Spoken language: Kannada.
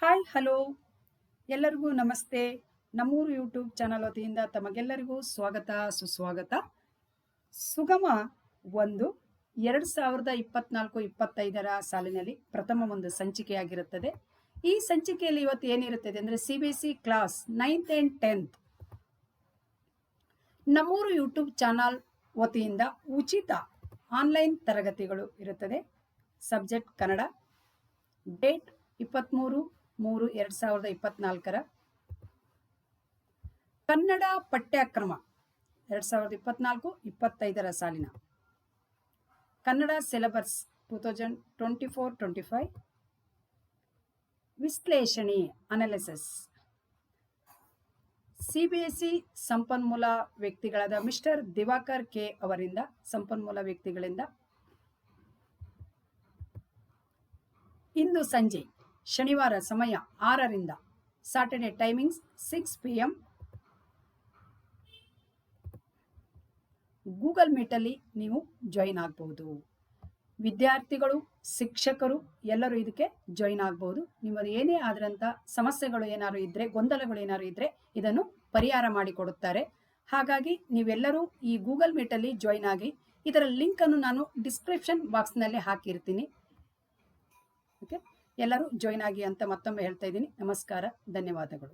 ಹಾಯ್ ಹಲೋ ಎಲ್ಲರಿಗೂ ನಮಸ್ತೆ. ನಮ್ಮೂರು ಯೂಟ್ಯೂಬ್ ಚಾನಲ್ ವತಿಯಿಂದ ತಮಗೆಲ್ಲರಿಗೂ ಸ್ವಾಗತ ಸುಸ್ವಾಗತ. ಸುಗಮ 1 2024-25 ಸಾಲಿನಲ್ಲಿ ಪ್ರಥಮ ಒಂದು ಸಂಚಿಕೆಯಾಗಿರುತ್ತದೆ. ಈ ಸಂಚಿಕೆಯಲ್ಲಿ ಇವತ್ತು ಏನಿರುತ್ತದೆ ಅಂದರೆ CBSE class 9th and 10th ನಮ್ಮೂರು ಯೂಟ್ಯೂಬ್ ಚಾನಲ್ ವತಿಯಿಂದ ಉಚಿತ ಆನ್ಲೈನ್ ತರಗತಿಗಳು ಇರುತ್ತದೆ. ಸಬ್ಜೆಕ್ಟ್ ಕನ್ನಡ. ಡೇಟ್ 23/3/2024. ಕನ್ನಡ ಪಠ್ಯಕ್ರಮ 2024-25 ಸಾಲಿನ ಕನ್ನಡ ಸಿಲೆಬಸ್ 2024-25 ವಿಶ್ಲೇಷಣೆ ಅನಾಲಿಸಿಸ್. CBSE ಸಂಪನ್ಮೂಲ ವ್ಯಕ್ತಿಗಳಾದ ಮಿಸ್ಟರ್ ದಿವಾಕರ್ ಕೆ ಅವರಿಂದ ಸಂಪನ್ಮೂಲ ವ್ಯಕ್ತಿಗಳಿಂದ ಇಂದು ಸಂಜೆ ಶನಿವಾರ ಸಮಯ 6ರಿಂದ ಸಾಟರ್ಡೆ ಟೈಮಿಂಗ್ಸ್ 6 PM ಗೂಗಲ್ ಮೀಟಲ್ಲಿ ನೀವು ಜಾಯಿನ್ ಆಗಬಹುದು. ವಿದ್ಯಾರ್ಥಿಗಳು, ಶಿಕ್ಷಕರು ಎಲ್ಲರೂ ಇದಕ್ಕೆ ಜಾಯಿನ್ ಆಗಬಹುದು. ನಿಮ್ಮದು ಏನೇ ಆದ್ರಂಥ ಸಮಸ್ಯೆಗಳು ಏನಾದ್ರು ಇದ್ದರೆ, ಗೊಂದಲಗಳು ಏನಾದ್ರು ಇದ್ದರೆ ಇದನ್ನು ಪರಿಹಾರ ಮಾಡಿಕೊಡುತ್ತಾರೆ. ಹಾಗಾಗಿ ನೀವೆಲ್ಲರೂ ಈ ಗೂಗಲ್ ಮೀಟಲ್ಲಿ ಜಾಯಿನ್ ಆಗಿ. ಇದರ ಲಿಂಕನ್ನು ನಾನು ಡಿಸ್ಕ್ರಿಪ್ಷನ್ ಬಾಕ್ಸ್ನಲ್ಲಿ ಹಾಕಿರ್ತೀನಿ. ಓಕೆ, ಎಲ್ಲರೂ ಜಾಯಿನ್ ಆಗಿ ಅಂತ ಮತ್ತೊಮ್ಮೆ ಹೇಳ್ತಾ ಇದ್ದೀನಿ. ನಮಸ್ಕಾರ, ಧನ್ಯವಾದಗಳು.